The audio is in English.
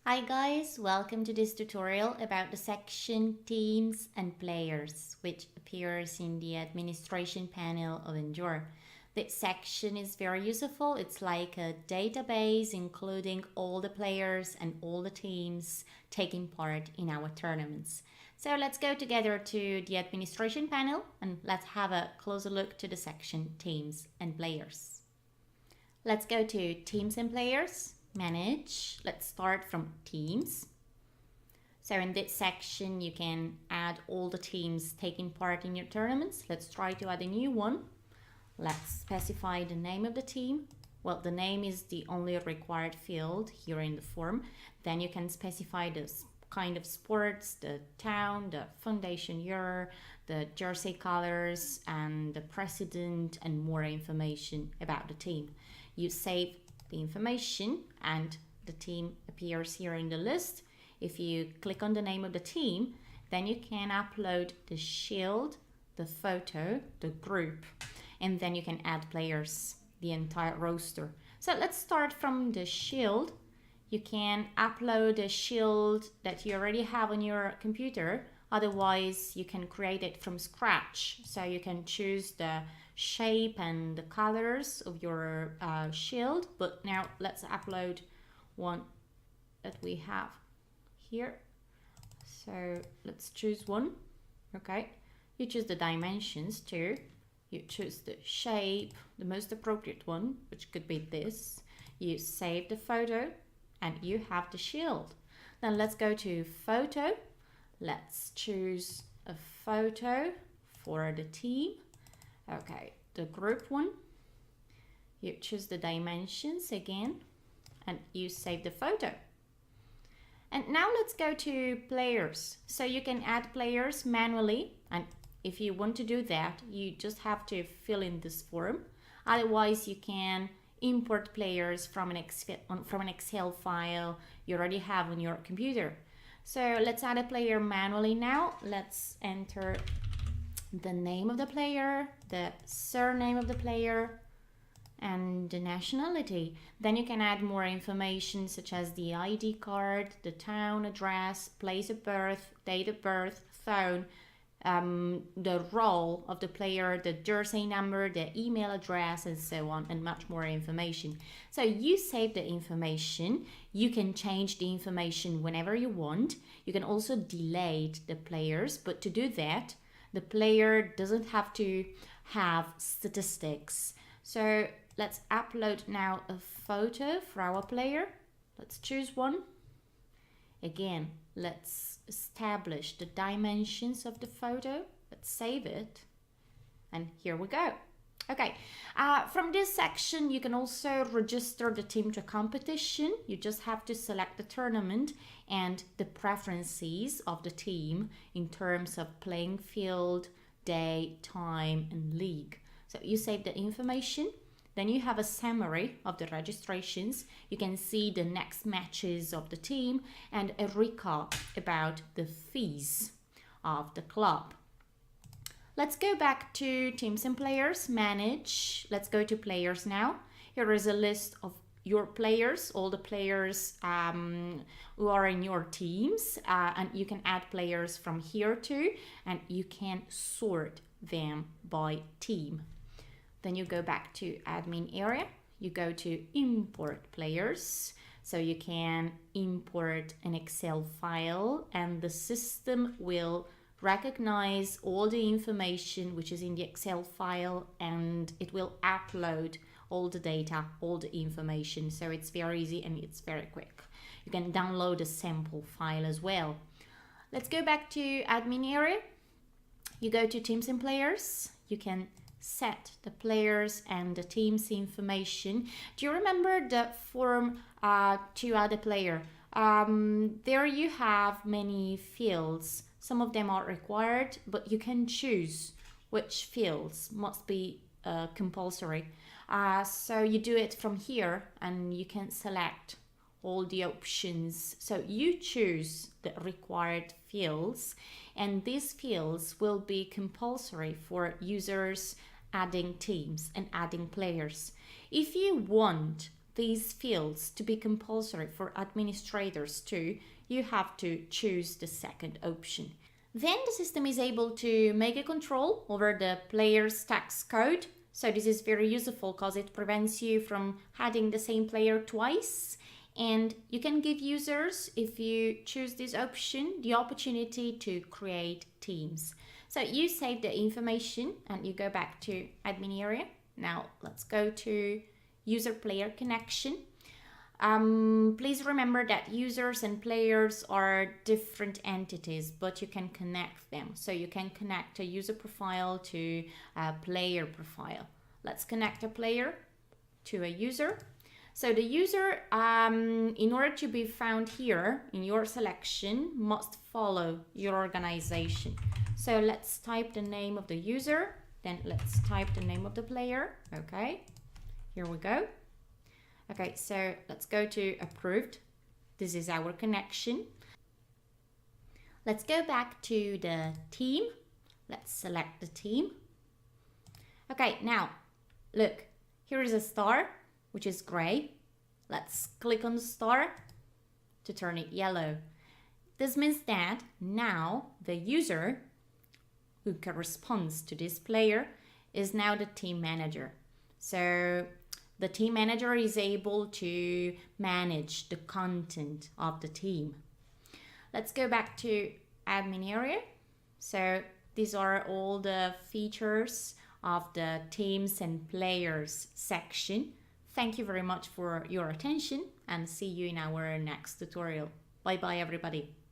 Hi guys, welcome to this tutorial about the section Teams and Players, which appears in the administration panel of Enjore. This section is very useful. It's like a database including all the players and all the teams taking part in our tournaments. So let's go together to the administration panel and let's have a closer look to the section Teams and Players. Let's go to Teams and Players. Manage. Let's start from teams. So in this section you can add all the teams taking part in your tournaments. Let's try to add a new one. Let's specify the name of the team. Well, the name is the only required field here in the form. Then you can specify the kind of sports, the town, the foundation year, the jersey colors, and the president, and more information about the team. You save the information and the team appears here in the list. If you click on the name of the team, then you can upload the shield, the photo, the group, and then you can add players, the entire roster. So let's start from the shield. You can upload a shield that you already have on your computer. Otherwise, you can create it from scratch. So you can choose the shape and the colors of your shield. But now let's upload one that we have here. So let's choose one. Okay. You choose the dimensions too. You choose the shape, the most appropriate one, which could be this. You save the photo and you have the shield. Then let's go to photo. Let's choose a photo for the team. Okay, the group one. You choose the dimensions again and you save the photo. And now let's go to players. So you can add players manually, and if you want to do that, you just have to fill in this form. Otherwise, you can import players from an Excel file you already have on your computer. So let's add a player manually now. Let's enter the name of the player, the surname of the player, and the nationality. Then you can add more information such as the ID card, the town address, place of birth, date of birth, phone, the role of the player, the jersey number, the email address, and so on, and much more information. So you save the information. You can change the information whenever you want. You can also delete the players, but to do that, the player doesn't have to have statistics. So let's upload now a photo for our player. Let's choose one. Again, let's establish the dimensions of the photo. Let's save it. And here we go. Okay, from this section, you can also register the team to competition. You just have to select the tournament and the preferences of the team in terms of playing field, day, time, and league. So you save the information. Then you have a summary of the registrations. You can see the next matches of the team and a recap about the fees of the club. Let's go back to teams and players, manage. Let's go to players now. Here is a list of your players, all the players who are in your teams, and you can add players from here too, and you can sort them by team. Then you go back to admin area, you go to import players. So you can import an Excel file and the system will recognize all the information which is in the Excel file and it will upload all the data, all the information. So it's very easy and it's very quick. You can download a sample file as well. Let's go back to admin area. You go to teams and players. You can set the players and the team's information. Do you remember the form to add a player? There you have many fields. Some of them are required, but you can choose which fields must be compulsory. So you do it from here and you can select all the options. So you choose the required fields and these fields will be compulsory for users adding teams and adding players. If you want these fields to be compulsory for administrators too, you have to choose the second option. Then the system is able to make a control over the player's tax code. So this is very useful because it prevents you from adding the same player twice. And you can give users, if you choose this option, the opportunity to create teams. So you save the information and you go back to admin area. Now let's go to user-player connection. Please remember that users and players are different entities, but you can connect them. So you can connect a user profile to a player profile. Let's connect a player to a user. So the user, in order to be found here in your selection, must follow your organization. So let's type the name of the user, then let's type the name of the player. Okay, here we go. Okay, so let's go to approved. This is our connection. Let's go back to the team. Let's select the team. Okay, now look, here is a star, which is gray. Let's click on the star to turn it yellow. This means that now the user who corresponds to this player is now the team manager. So the team manager is able to manage the content of the team. Let's go back to admin area. So these are all the features of the teams and players section. Thank you very much for your attention and see you in our next tutorial. Bye bye everybody.